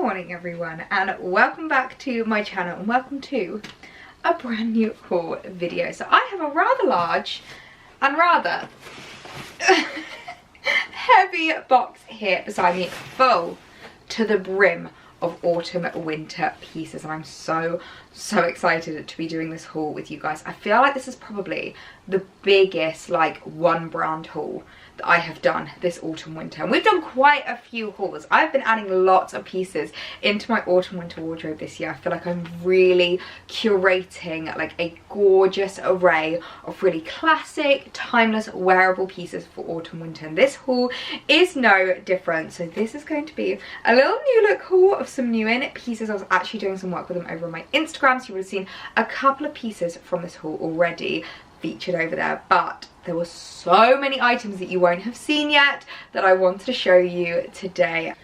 morning everyone, and welcome back to my channel and welcome to a brand new haul video. So I have a rather large and rather heavy box here beside me, full to the brim of autumn winter pieces, and I'm so excited to be doing this haul with you guys. I feel like this is probably the biggest like one brand haul that I have done this autumn winter, and we've done quite a few hauls. I've been adding lots of pieces into my autumn winter wardrobe this year. I feel like I'm really curating like a gorgeous array of really classic, timeless, wearable pieces for autumn winter, and this haul is no different. So this is going to be a little new look haul of some new in pieces. I was actually doing some work with them over on my Instagram, so you would have seen a couple of pieces from this haul already featured over there, but there were so many items that you won't have seen yet that I wanted to show you today.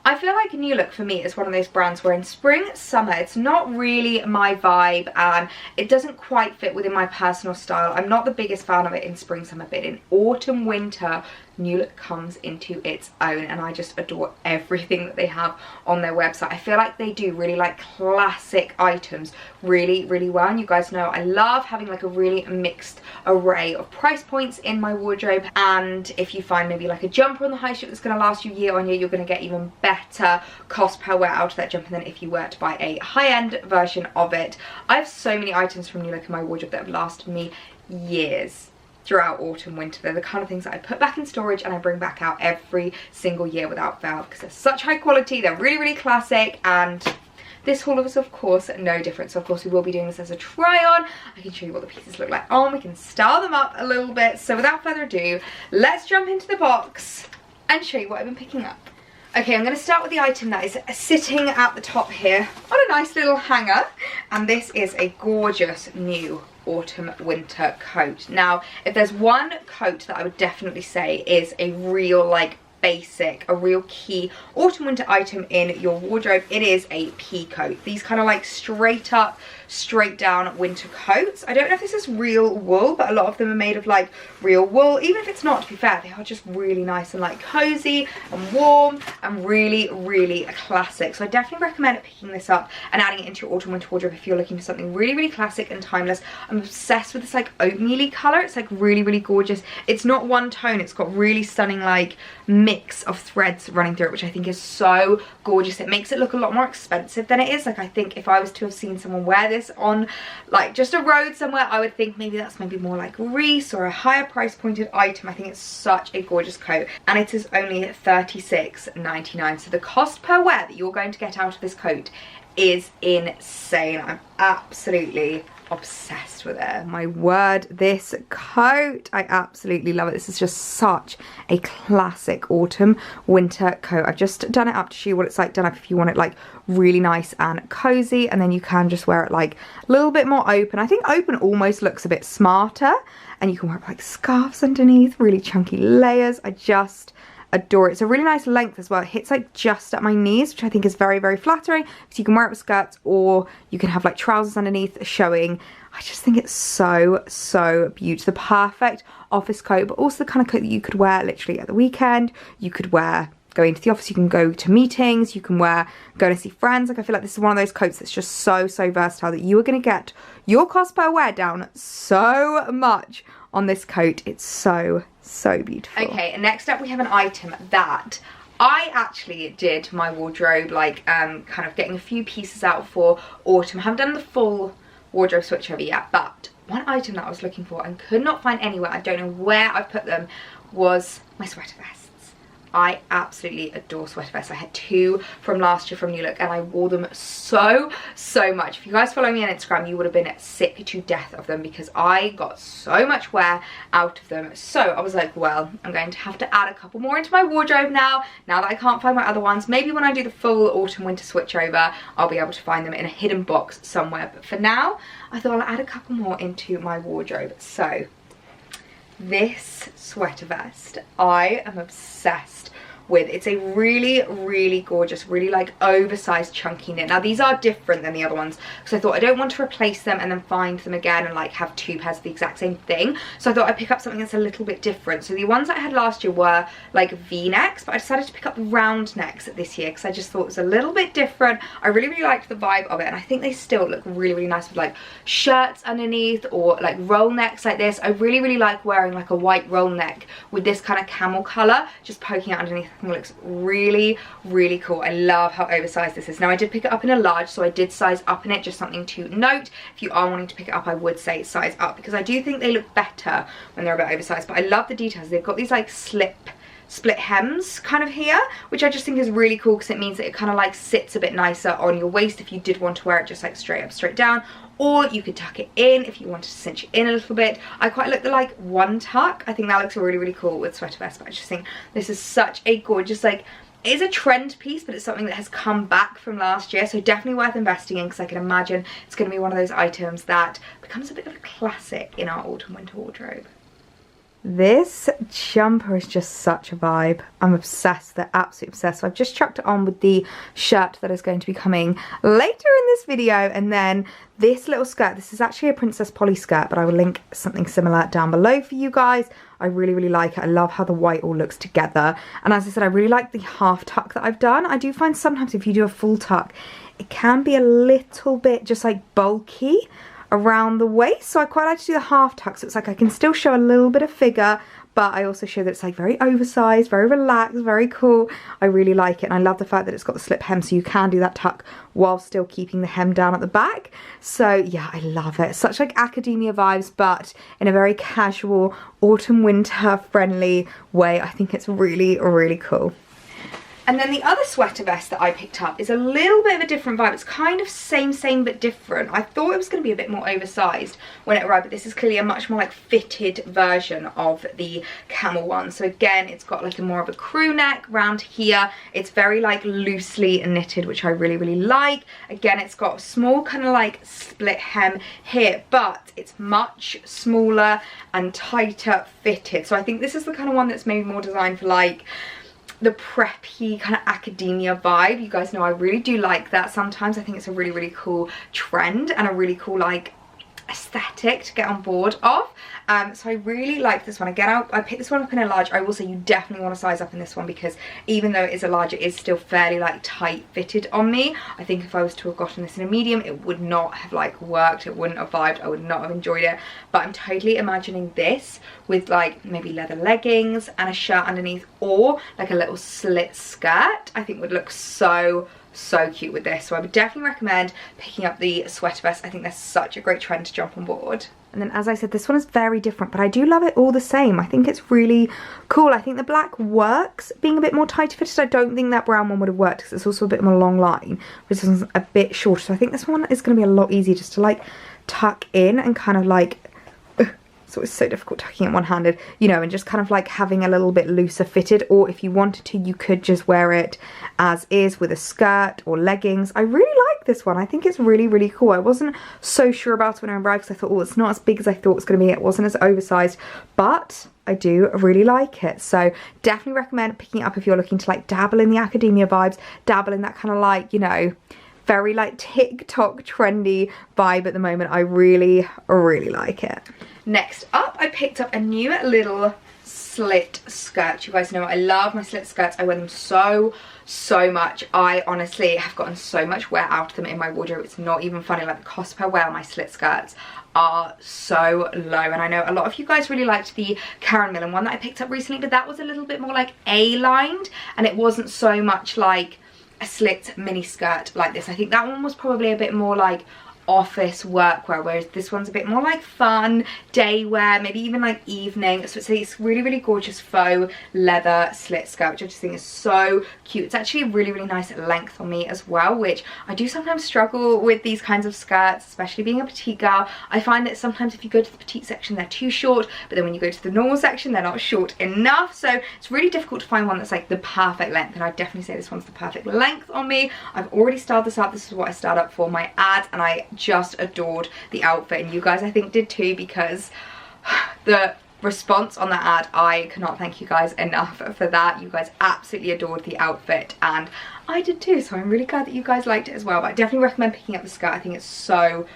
I feel like New Look for me is one of those brands where in spring, summer, it's not really my vibe and it doesn't quite fit within my personal style. I'm not the biggest fan of it in spring, summer, but in autumn, winter, New Look comes into its own, and I just adore everything that they have on their website. I feel like they do really like classic items really well, and you guys know I love having like a really mixed array of price points in my wardrobe. And if you find maybe like a jumper on the high street that's going to last you year on year, you're going to get even better cost per wear out of that jumper than if you were to buy a high-end version of it. I have so many items from New Look in my wardrobe that have lasted me years throughout autumn winter. They're the kind of things that I put back in storage and I bring back out every single year without fail because they're such high quality, they're really classic, and this haul is of course no different. So of course we will be doing this as a try on. I can show you what the pieces look like on, we can style them up a little bit. So without further ado, let's jump into the box and show you what I've been picking up. Okay, I'm going to start with the item that is sitting at the top here on a nice little hanger, and this is a gorgeous new autumn winter coat. Now, if there's one coat that I would definitely say is a real like basic, a real key autumn winter item in your wardrobe, it is a pea coat. These kind of like straight up, straight down winter coats. I don't know if this is real wool, but a lot of them are made of like real wool. Even if it's not, to be fair, they are just really nice and like cozy and warm and really classic. So I definitely recommend picking this up and adding it into your autumn winter wardrobe if you're looking for something really classic and timeless. I'm obsessed with this like oatmeal-y color. It's like really gorgeous. It's not one tone, it's got really stunning like mix of threads running through it, which I think is so gorgeous. It makes it look a lot more expensive than it is. Like I think if I was to have seen someone wear this on like just a road somewhere, I would think that's maybe more like Reese or a higher price pointed item. I think it's such a gorgeous coat, and it is only $36.99. so the cost per wear that you're going to get out of this coat is insane. I'm absolutely obsessed with it. My word, this coat, I absolutely love it. This is just such a classic autumn winter coat. I've just done it up to show you what it's like done up if you want it like really nice and cozy, and then you can just wear it like a little bit more open. I think open almost looks a bit smarter, and you can wear it like scarves underneath, really chunky layers. I just adore it. It's a really nice length as well. It hits like just at my knees, which I think is very flattering, because you can wear it with skirts or you can have like trousers underneath showing. I just think it's so beautiful. The perfect office coat, but also the kind of coat that you could wear literally at the weekend. You could wear going to the office, you can go to meetings, you can wear going to see friends. Like I feel like this is one of those coats that's just so versatile that you are going to get your cost per wear down so much on this coat. It's so beautiful. Okay, and next up we have an item that I actually did my wardrobe like kind of getting a few pieces out for autumn. I haven't done the full wardrobe switch over yet, but one item that I was looking for and could not find anywhere, I don't know where I put them, was my sweater vests. I absolutely adore sweater vests. I had two from last year from New Look and I wore them so much. If you guys follow me on Instagram, you would have been sick to death of them because I got so much wear out of them. So I was like, well, I'm going to have to add a couple more into my wardrobe now that I can't find my other ones. Maybe when I do the full autumn winter switch over, I'll be able to find them in a hidden box somewhere. But for now, I thought I'll add a couple more into my wardrobe. So this sweater vest, I am obsessed with. It's a really gorgeous, really like oversized chunky knit. Now these are different than the other ones, because I thought I don't want to replace them and then find them again and like have 2 pairs of the exact same thing. So I thought I'd pick up something that's a little bit different. So the ones that I had last year were like V-necks, but I decided to pick up round necks this year because I just thought it was a little bit different. I really liked the vibe of it, and I think they still look really nice with like shirts underneath or like roll necks like this. I really like wearing like a white roll neck with this kind of camel color just poking out underneath. I think it looks really cool. I love how oversized this is. Now I did pick it up in a large, so I did size up in it, just something to note. If you are wanting to pick it up, I would say size up, because I do think they look better when they're a bit oversized. But I love the details. They've got these like split hems kind of here, which I just think is really cool, because it means that it kind of like sits a bit nicer on your waist if you did want to wear it just like straight up, straight down. Or you could tuck it in if you wanted to cinch it in a little bit. I quite like the like one tuck. I think that looks really cool with sweater vest. But I just think this is such a gorgeous, like, it is a trend piece, but it's something that has come back from last year. So definitely worth investing in, because I can imagine it's going to be one of those items that becomes a bit of a classic in our autumn winter wardrobe. This jumper is just such a vibe. I'm obsessed. They're absolutely obsessed. So I've just chucked it on with the shirt that is going to be coming later in this video. And then this little skirt, this is actually a Princess Polly skirt, but I will link something similar down below for you guys. I really like it. I love how the white all looks together. And as I said, I really like the half tuck that I've done. I do find sometimes if you do a full tuck, it can be a little bit just like bulky around the waist, so I quite like to do the half tuck, so it's like I can still show a little bit of figure, but I also show that it's like very oversized, very relaxed, very cool. I really like it, and I love the fact that it's got the slip hem, so you can do that tuck while still keeping the hem down at the back. So yeah, I love it. Such like academia vibes, but in a very casual autumn winter friendly way. I think it's really cool. And then the other sweater vest that I picked up is a little bit of a different vibe. It's kind of same but different. I thought it was going to be a bit more oversized when it arrived, but this is clearly a much more like fitted version of the camel one. So again, it's got like a more of a crew neck round here. It's very like loosely knitted, which I really like. Again, it's got a small kind of like split hem here, but it's much smaller and tighter fitted. So I think this is the kind of one that's maybe more designed for like the preppy kind of academia vibe. You guys know I really do like that sometimes. I think it's a really cool trend and a really cool like aesthetic to get on board of. So I really like this one. Again, I picked this one up in a large. I will say you definitely want to size up in this one, because even though it is a large, it is still fairly like tight fitted on me. I think if I was to have gotten this in a medium, it would not have like worked. It wouldn't have vibed. I would not have enjoyed it. But I'm totally imagining this with like maybe leather leggings and a shirt underneath, or like a little slit skirt. I think would look so cute with this. So I would definitely recommend picking up the sweater vest. I think they're such a great trend to jump on board. And then, as I said, this one is very different, but I do love it all the same. I think it's really cool. I think the black works being a bit more tighter fitted. I don't think that brown one would have worked, because it's also a bit more long line, but this one's a bit shorter. So I think this one is going to be a lot easier just to like tuck in and kind of like, so it's so difficult tucking it one-handed, you know, and just kind of like having a little bit looser fitted. Or if you wanted to, you could just wear it as is with a skirt or leggings. I really like this one. I think it's really cool. I wasn't so sure about it when I arrived, because I thought, oh, it's not as big as I thought it was going to be. It wasn't as oversized, but I do really like it. So definitely recommend picking it up if you're looking to like dabble in the academia vibes, dabble in that kind of like, you know, very like TikTok trendy vibe at the moment. I really like it. Next up, I picked up a new little slit skirt. You guys know I love my slit skirts. I wear them so much. I honestly have gotten so much wear out of them in my wardrobe. It's not even funny. Like the cost per wear on my slit skirts are so low, and I know a lot of you guys really liked the Karen Millen one that I picked up recently, but that was a little bit more like A-lined, and it wasn't so much like a slit mini skirt like this. I think that one was probably a bit more like office workwear, whereas this one's a bit more like fun day wear, maybe even like evening. So it's a really gorgeous faux leather slit skirt, which I just think is so cute. It's actually a really nice length on me as well, which I do sometimes struggle with these kinds of skirts, especially being a petite girl. I find that sometimes if you go to the petite section, they're too short, but then when you go to the normal section, they're not short enough. So it's really difficult to find one that's like the perfect length, and I definitely say this one's the perfect length on me. I've already styled this up. This is what I styled up for my ad, and I just adored the outfit, and you guys I think did too, because the response on that ad, I cannot thank you guys enough for that. You guys absolutely adored the outfit and I did too, so I'm really glad that you guys liked it as well. But I definitely recommend picking up the skirt. I think it's so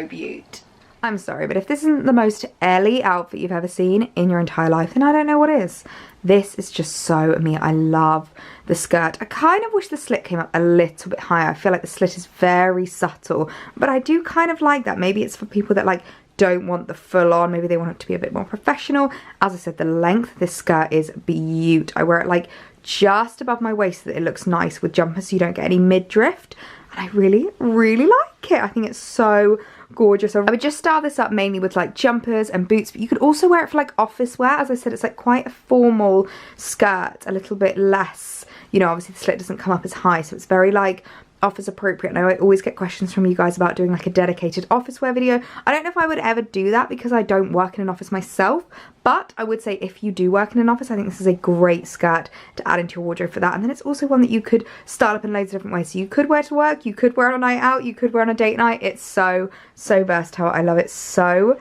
beaut. I'm sorry, but if this isn't the most Ellie outfit you've ever seen in your entire life, then I don't know what is. This is just so me. I love the skirt. I kind of wish the slit came up a little bit higher. I feel like the slit is very subtle, but I do kind of like that. Maybe it's for people that like don't want the full on, maybe they want it to be a bit more professional. As I said, the length of this skirt is beaut. I wear it like just above my waist so that it looks nice with jumpers so you don't get any midriff, and I really like it. I think it's so gorgeous. I would just style this up mainly with like jumpers and boots, but you could also wear it for like office wear. As I said, it's like quite a formal skirt, a little bit less, you know, obviously the slit doesn't come up as high, so it's very like office appropriate. And I always get questions from you guys about doing like a dedicated office wear video. I don't know if I would ever do that because I don't work in an office myself, but I would say if you do work in an office, I think this is a great skirt to add into your wardrobe for that. And then it's also one that you could style up in loads of different ways. So you could wear to work, you could wear on a night out, you could wear on a date night. It's so versatile. I love it so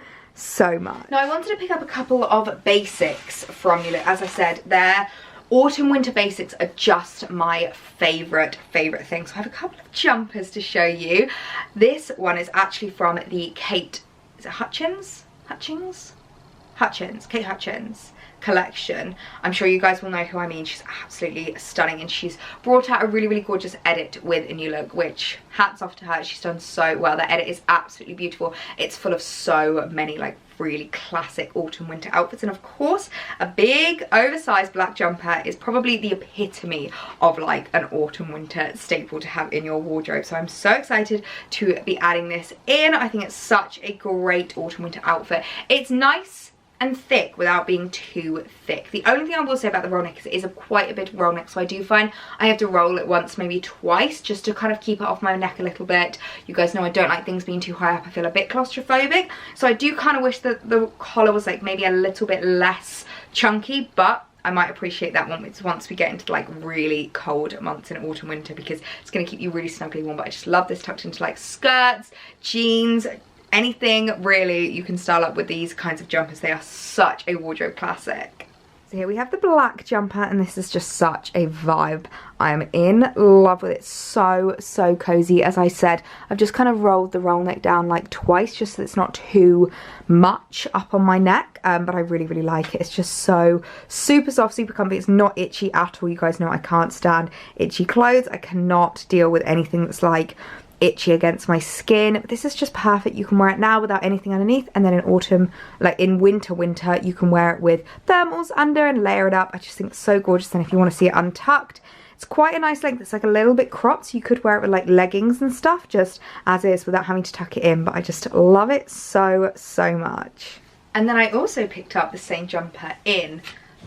much. Now I wanted to pick up a couple of basics from you. As I said, they're autumn winter basics are just my favorite thing. So I have a couple of jumpers to show you. This one is actually from the Kate, is it Hutchins? Kate Hutchins collection. I'm sure you guys will know who I mean. She's absolutely stunning and she's brought out a really gorgeous edit with a new look, which hats off to her. She's done so well. That edit is absolutely beautiful. It's full of so many like really classic autumn winter outfits, and of course a big oversized black jumper is probably the epitome of like an autumn winter staple to have in your wardrobe. So I'm so excited to be adding this in. I think it's such a great autumn winter outfit. It's nice and thick without being too thick. The only thing I will say about the roll neck is it is quite a bit of roll neck, so I do find I have to roll it once, maybe twice, just to kind of keep it off my neck a little bit. You guys know I don't like things being too high up. I feel a bit claustrophobic, so I do kind of wish that the collar was like maybe a little bit less chunky, but I might appreciate that one once we get into like really cold months in autumn winter, because it's going to keep you really snugly warm. But I just love this tucked into like skirts, jeans, anything really you can style up with these kinds of jumpers. They are such a wardrobe classic. So here we have the black jumper, and this is just such a vibe. I am in love with it. So cozy. As I said, I've just kind of rolled the roll neck down like twice just so it's not too much up on my neck, but I really like it. It's just so super soft, super comfy. It's not itchy at all. You guys know I can't stand itchy clothes. I cannot deal with anything that's like itchy against my skin, but this is just perfect. You can wear it now without anything underneath, and then in autumn, like in winter you can wear it with thermals under and layer it up. I just think it's so gorgeous. And if you want to see it untucked, it's quite a nice length. It's like a little bit cropped, so you could wear it with like leggings and stuff just as is without having to tuck it in. But I just love it so much. And then I also picked up the same jumper in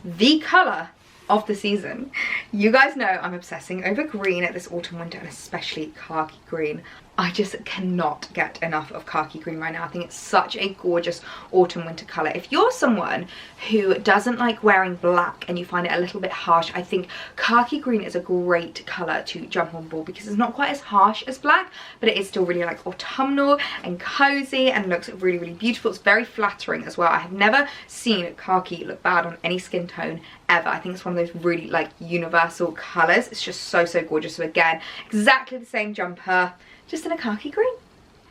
the colour of the season. You guys know I'm obsessing over green at this autumn winter, and especially khaki green. I just cannot get enough of khaki green right now. I think it's such a gorgeous autumn winter colour. If you're someone who doesn't like wearing black and you find it a little bit harsh, I think khaki green is a great colour to jump on board, because it's not quite as harsh as black, but it is still really like autumnal and cozy and looks really beautiful. It's very flattering as well. I have never seen khaki look bad on any skin tone ever. I think it's one of those really like universal colours. It's just so gorgeous. So again, exactly the same jumper, just in a khaki green.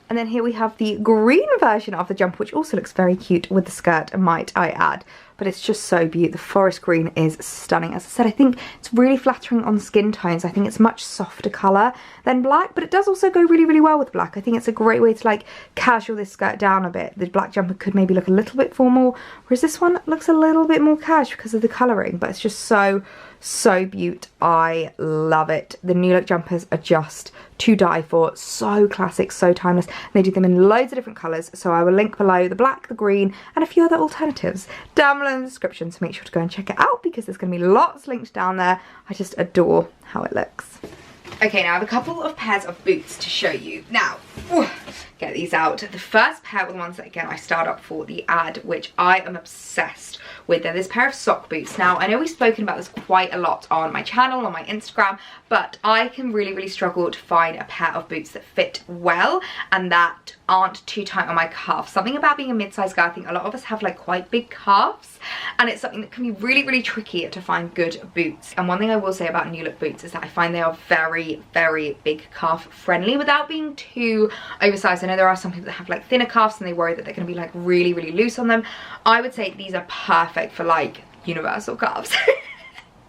And then here we have the green version of the jumper, which also looks very cute with the skirt, might I add. But it's just so beautiful. The forest green is stunning. As I said, I think it's really flattering on skin tones. I think it's much softer colour than black, but it does also go really well with black. I think it's a great way to like casual this skirt down a bit. The black jumper could maybe look a little bit formal, whereas this one looks a little bit more cash because of the colouring, but it's just so beaut. I love it. The new look jumpers are just to die for. So classic, so timeless. And they do them in loads of different colours, so I will link below the black, the green, and a few other alternatives down below in the description, so make sure to go and check it out, because there's going to be lots linked down there. I just adore how it looks. Okay, now I have a couple of pairs of boots to show you. Now, get these out. The first pair were the ones that, again, I started up for the ad, which I am obsessed with. They're this pair of sock boots. Now, I know we've spoken about this quite a lot on my channel, on my Instagram, but I can really struggle to find a pair of boots that fit well and that aren't too tight on my calves. Something about being a mid-sized girl, I think a lot of us have like quite big calves, and it's something that can be really, really tricky to find good boots. And one thing I will say about New Look boots is that I find they are very, very big calf friendly without being too oversized. I know there are some people that have like thinner calves and they worry that they're going to be like really, really loose on them. I would say these are perfect for like universal calves.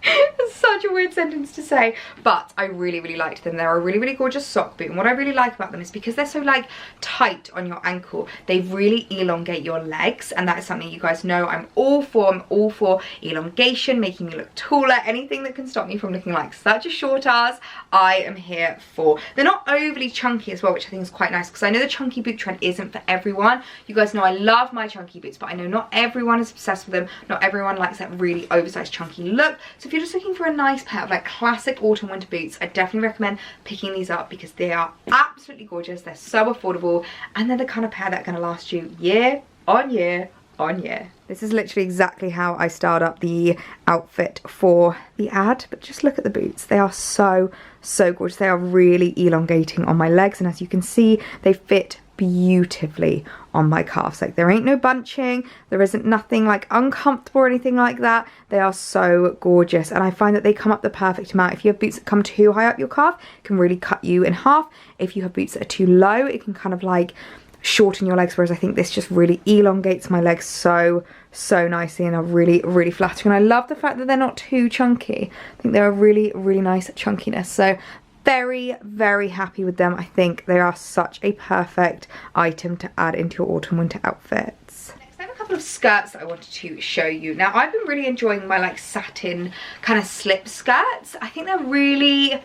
It's such a weird sentence to say, but I really, really liked them. They're a really, really gorgeous sock boot, and what I really like about them is because they're so like tight on your ankle, they really elongate your legs, and that is something you guys know I'm all for. I'm all for elongation, making me look taller. Anything that can stop me from looking like such a short ass, I am here for. They're not overly chunky as well, which I think is quite nice, because I know the chunky boot trend isn't for everyone. You guys know I love my chunky boots, but I know not everyone is obsessed with them. Not everyone likes that really oversized chunky look. So if you're just looking for a nice pair of like classic autumn winter boots, I definitely recommend picking these up because they are absolutely gorgeous. They're so affordable, and they're the kind of pair that are going to last you year on year on year. This is literally exactly how I styled up the outfit for the ad, but just look at the boots. They are so gorgeous. They are really elongating on my legs, and as you can see, they fit beautifully on my calves. Like, there ain't no bunching, there isn't nothing like uncomfortable or anything like that. They are so gorgeous, and I find that they come up the perfect amount. If you have boots that come too high up your calf, it can really cut you in half. If you have boots that are too low, it can kind of like shorten your legs, whereas I think this just really elongates my legs so nicely and are really flattering. And I love the fact that they're not too chunky. I think they're a really nice chunkiness. So very happy with them. I think they are such a perfect item to add into your autumn winter outfits. Next, I have a couple of skirts that I wanted to show you. Now, I've been really enjoying my like satin kind of slip skirts. I think they're really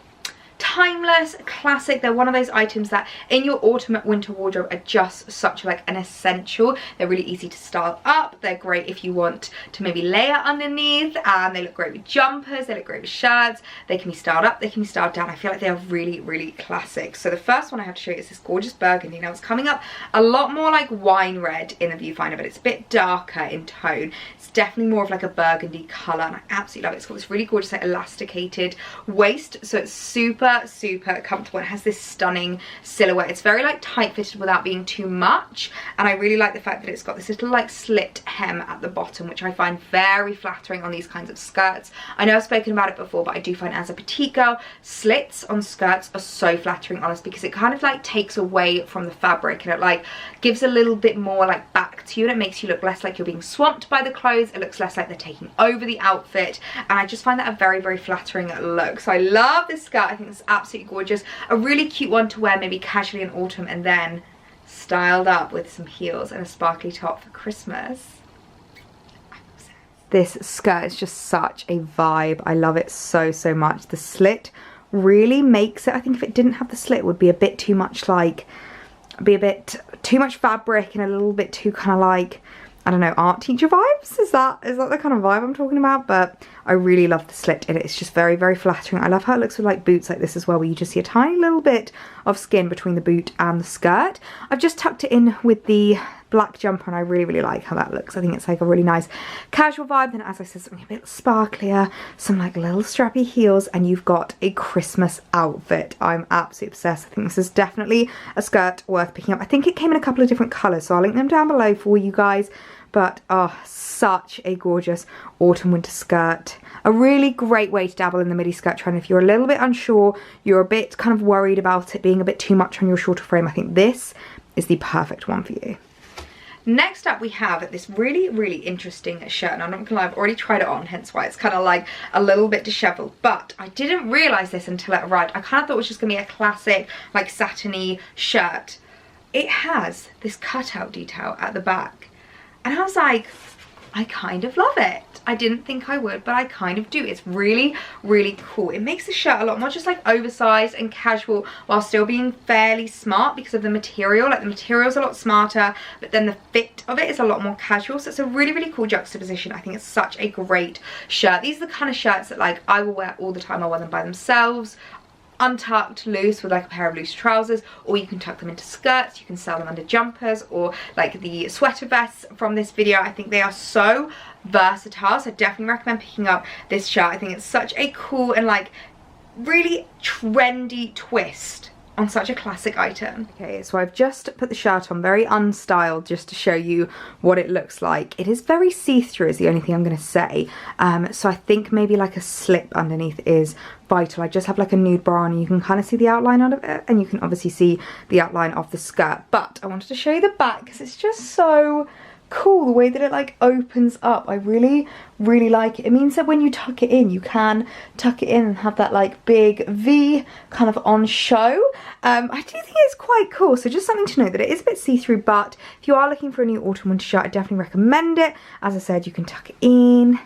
timeless, classic. They're one of those items that in your autumn winter wardrobe are just such like an essential. They're really easy to style up. They're great if you want to maybe layer underneath, and they look great with jumpers, they look great with shirts. They can be styled up, they can be styled down. I feel like they are really classic. So the first one I have to show you is this gorgeous burgundy. Now, it's coming up a lot more like wine red in the viewfinder, but it's a bit darker in tone. It's definitely more of like a burgundy colour, and I absolutely love it. It's got this really gorgeous like elasticated waist, so it's super comfortable. It has this stunning silhouette. It's very like tight fitted without being too much, and I really like the fact that it's got this little like slit hem at the bottom, which I find very flattering on these kinds of skirts. I know I've spoken about it before, but I do find as a petite girl, slits on skirts are so flattering on us because it kind of like takes away from the fabric, and it like gives a little bit more like back to you, and it makes you look less like you're being swamped by the clothes. It looks less like they're taking over the outfit, and I just find that a very flattering look. So I love this skirt. I think it's absolutely gorgeous. A really cute one to wear maybe casually in autumn, and then styled up with some heels and a sparkly top for Christmas. This skirt is just such a vibe. I love it so much. The slit really makes it. I think if it didn't have the slit, it would be a bit too much like, be a bit too much fabric and a little bit too kind of like, I don't know, art teacher vibes? Is that the kind of vibe I'm talking about? But I really love the slit in it. It's just very flattering. I love how it looks with like boots like this as well, where you just see a tiny little bit of skin between the boot and the skirt. I've just tucked it in with the black jumper, and I really like how that looks. I think it's like a really nice casual vibe. Then, as I said, something a bit sparklier, some like little strappy heels, and you've got a Christmas outfit. I'm absolutely obsessed. I think this is definitely a skirt worth picking up. I think it came in a couple of different colours, so I'll link them down below for you guys. But oh, such a gorgeous autumn winter skirt. A really great way to dabble in the midi skirt trend if you're a little bit unsure, you're a bit kind of worried about it being a bit too much on your shorter frame. I think this is the perfect one for you. Next up, we have this really interesting shirt, and I'm not gonna lie, I've already tried it on, hence why it's kind of like a little bit disheveled, but I didn't realise this until it arrived. I kind of thought it was just gonna be a classic like satiny shirt. It has this cutout detail at the back, and I was like, I kind of love it. I didn't think I would, but I kind of do. It's really cool. It makes the shirt a lot more just like oversized and casual while still being fairly smart because of the material. Like, the material's a lot smarter, but then the fit of it is a lot more casual. So it's a really cool juxtaposition. I think it's such a great shirt. These are the kind of shirts that like I will wear all the time. I wear them by themselves, untucked, loose, with like a pair of loose trousers, or you can tuck them into skirts. You can sell them under jumpers or like the sweater vests from this video. I think they are so versatile, so I definitely recommend picking up this shirt. I think it's such a cool and like really trendy twist on such a classic item. Okay, so I've just put the shirt on, very unstyled, just to show you what it looks like. It is very see-through is the only thing I'm going to say. So I think maybe like a slip underneath is vital. I just have like a nude bra on and you can kind of see the outline of it, and you can obviously see the outline of the skirt. But I wanted to show you the back because it's just so cool the way that it like opens up. I really like it. It means that when you tuck it in, you can tuck it in and have that like big V kind of on show. I do think it's quite cool. So just something to know that it is a bit see-through, but if you are looking for a new autumn winter shirt, I definitely recommend it. As I said, you can tuck it in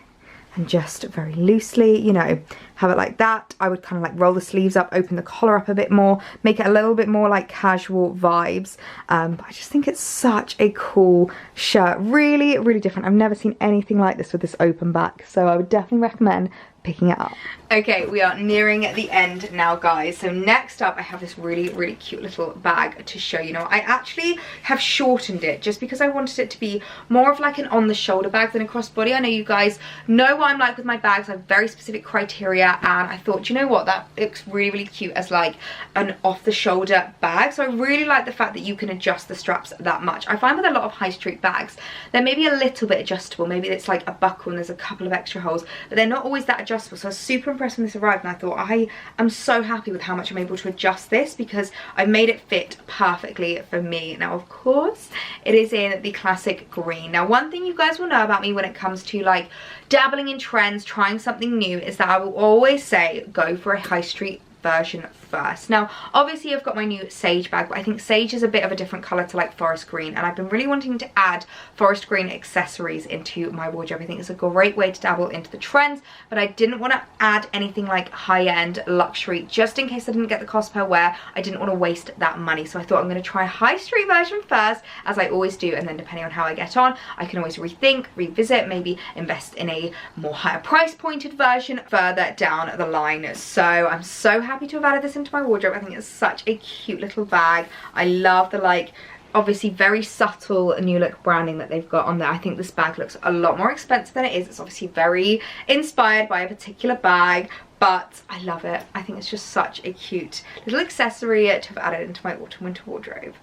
and just very loosely, you know, have it like that. I would kind of like roll the sleeves up, open the collar up a bit more, make it a little bit more like casual vibes. But I just think it's such a cool shirt. Really different. I've never seen anything like this with this open back, so I would definitely recommend picking it up. Okay, we are nearing the end now, guys. So next up I have this really cute little bag to show you. Now I actually have shortened it just because I wanted it to be more of like an on the shoulder bag than a crossbody. I know you guys know what I'm like with my bags. I have very specific criteria, and I thought, you know what, that looks really cute as like an off the shoulder bag. So I really like the fact that you can adjust the straps that much. I find with a lot of high street bags, they're maybe a little bit adjustable. Maybe it's like a buckle and there's a couple of extra holes, but they're not always that adjustable. So I was super impressed when this arrived, and I thought I am so happy with how much I'm able to adjust this because I've made it fit perfectly for me. Now of course it is in the classic green. Now one thing you guys will know about me when it comes to like dabbling in trends, trying something new, is that I will always say go for a high street version first. Now obviously I've got my new sage bag, but I think sage is a bit of a different colour to like forest green, and I've been really wanting to add forest green accessories into my wardrobe. I think it's a great way to dabble into the trends, but I didn't want to add anything like high-end luxury just in case I didn't get the cost per wear. I didn't want to waste that money, so I thought I'm going to try a high street version first, as I always do, and then depending on how I get on, I can always rethink, revisit, maybe invest in a more higher price pointed version further down the line. So I'm so happy to have added this into my wardrobe. I think it's such a cute little bag. I love the like obviously very subtle new look branding that they've got on there. I think this bag looks a lot more expensive than it is. It's obviously very inspired by a particular bag, but I love it. I think it's just such a cute little accessory to have added into my autumn winter wardrobe.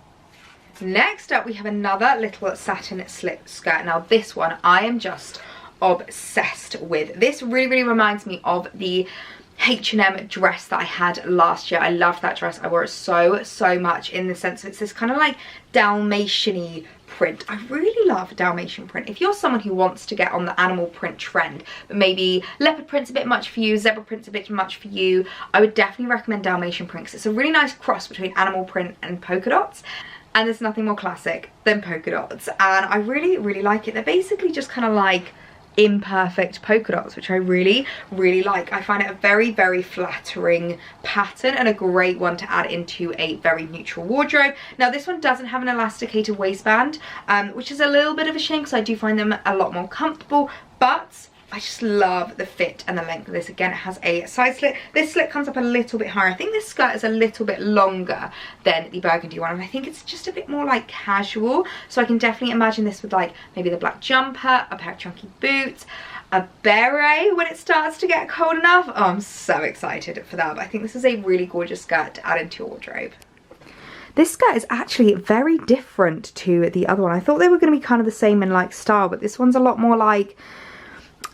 Next up we have another little satin slit skirt. Now this one I am just obsessed with. This really reminds me of the H&M dress that I had last year. I loved that dress. I wore it so much, in the sense that it's this kind of like Dalmatian-y print. I really love Dalmatian print. If you're someone who wants to get on the animal print trend, but maybe leopard print's a bit much for you, zebra print's a bit much for you, I would definitely recommend Dalmatian print because it's a really nice cross between animal print and polka dots. And there's nothing more classic than polka dots, and I really like it. They're basically just kind of like imperfect polka dots, which I really like. I find it a very flattering pattern and a great one to add into a very neutral wardrobe. Now this one doesn't have an elasticated waistband, which is a little bit of a shame because I do find them a lot more comfortable, but I just love the fit and the length of this. Again, it has a side slit. This slit comes up a little bit higher. I think this skirt is a little bit longer than the burgundy one, and I think it's just a bit more like casual. So I can definitely imagine this with like maybe the black jumper, a pair of chunky boots, a beret when it starts to get cold enough. Oh, I'm so excited for that. But I think this is a really gorgeous skirt to add into your wardrobe. This skirt is actually very different to the other one. I thought they were going to be kind of the same in like style, but this one's a lot more like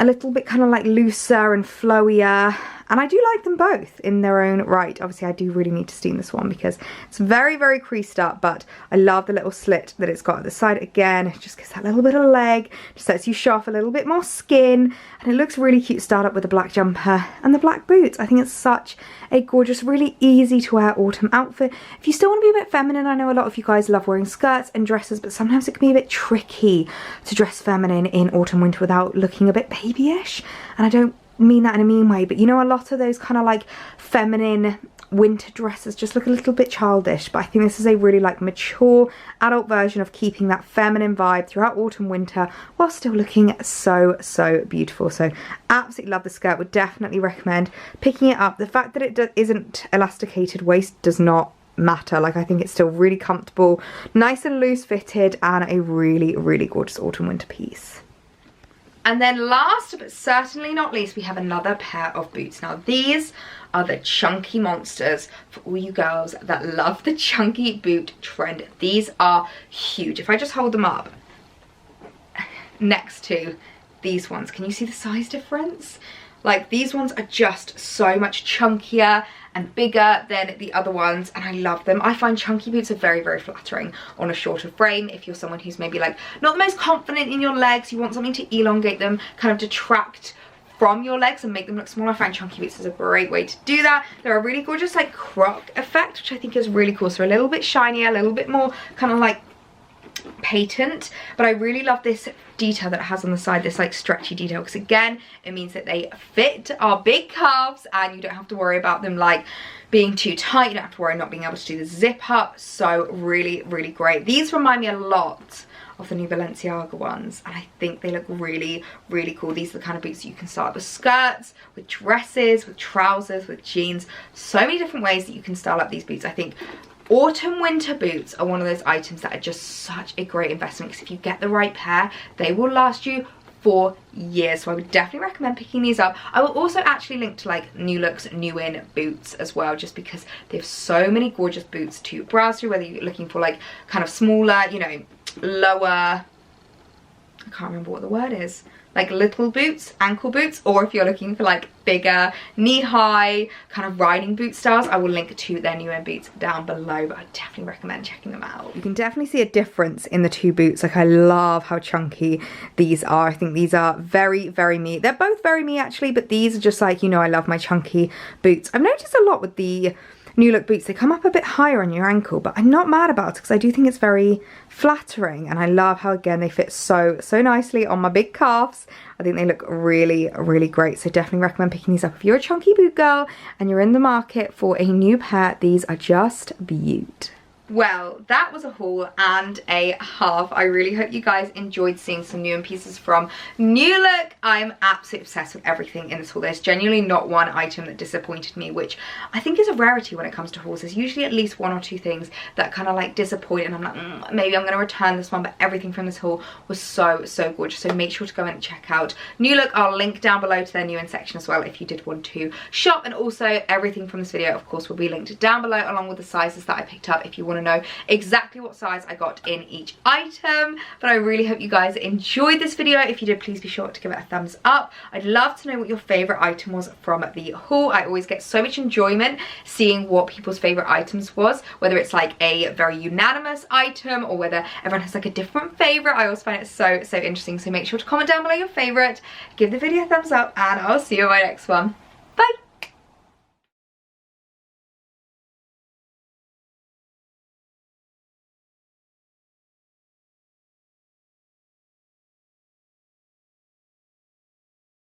a little bit kind of like looser and flowier, and I do like them both in their own right. Obviously I do really need to steam this one because it's very creased up, but I love the little slit that it's got at the side. Again, it just gives that little bit of leg, just lets you show off a little bit more skin, and it looks really cute styled up with the black jumper and the black boots. I think it's such a gorgeous, really easy to wear autumn outfit. If you still want to be a bit feminine, I know a lot of you guys love wearing skirts and dresses, but sometimes it can be a bit tricky to dress feminine in autumn winter without looking a bit babyish, and I don't mean that in a mean way, but you know, a lot of those kind of like feminine winter dresses just look a little bit childish, but I think this is a really like mature adult version of keeping that feminine vibe throughout autumn winter while still looking so beautiful. So absolutely love the skirt. Would definitely recommend picking it up. The fact that it isn't elasticated waist does not matter. Like, I think it's still really comfortable, nice and loose fitted, and a really gorgeous autumn winter piece. And then last but certainly not least, we have another pair of boots. Now these are the chunky monsters for all you girls that love the chunky boot trend. These are huge. If I just hold them up next to these ones, can you see the size difference? Like, these ones are just so much chunkier and bigger than the other ones, and I love them. I find chunky boots are very, very flattering on a shorter frame. If you're someone who's maybe like not the most confident in your legs, you want something to elongate them, kind of detract from your legs and make them look smaller, I find chunky boots is a great way to do that. They're a really gorgeous like croc effect, which I think is really cool. So a little bit shinier, a little bit more kind of like patent, but I really love this detail that it has on the side, this like stretchy detail, because again it means that they fit our big calves and you don't have to worry about them like being too tight. You don't have to worry not being able to do the zip up. So really, really great. These remind me a lot of the new Balenciaga ones, and I think they look really, really cool. These are the kind of boots that you can style with skirts, with dresses, with trousers, with jeans. So many different ways that you can style up these boots. I think autumn winter boots are one of those items that are just such a great investment, because if you get the right pair, they will last you for years. So I would definitely recommend picking these up. I will also actually link to like New Look's new in boots as well, just because they have so many gorgeous boots to browse through, whether you're looking for like kind of smaller, you know, lower, I can't remember what the word is, like little boots, ankle boots, or if you're looking for like bigger knee-high kind of riding boot styles. I will link to their new in boots down below, but I definitely recommend checking them out. You can definitely see a difference in the two boots. Like, I love how chunky these are. I think these are very, very me. They're both very me actually, but these are just like, you know, I love my chunky boots. I've noticed a lot with the New Look boots, they come up a bit higher on your ankle, but I'm not mad about it because I do think it's very flattering, and I love how again they fit so nicely on my big calves. I think they look really, really great. So definitely recommend picking these up if you're a chunky boot girl and you're in the market for a new pair. These are just beaut. Well, that was a haul and a half. I really hope you guys enjoyed seeing some new in pieces from New Look. I'm absolutely obsessed with everything in this haul. There's genuinely not one item that disappointed me, which I think is a rarity when it comes to hauls. There's usually at least one or two things that kind of like disappoint, and I'm like, maybe I'm going to return this one, but everything from this haul was so gorgeous. So make sure to go and check out New Look. I'll link down below to their new in section as well if you did want to shop, and also everything from this video of course will be linked down below, along with the sizes that I picked up if you want to know exactly what size I got in each item. But I really hope you guys enjoyed this video. If you did, please be sure to give it a thumbs up. I'd love to know what your favorite item was from the haul. I always get so much enjoyment seeing what people's favorite items was, whether it's like a very unanimous item or whether everyone has like a different favorite. I always find it so interesting. So make sure to comment down below your favorite, give the video a thumbs up, and I'll see you in my next one.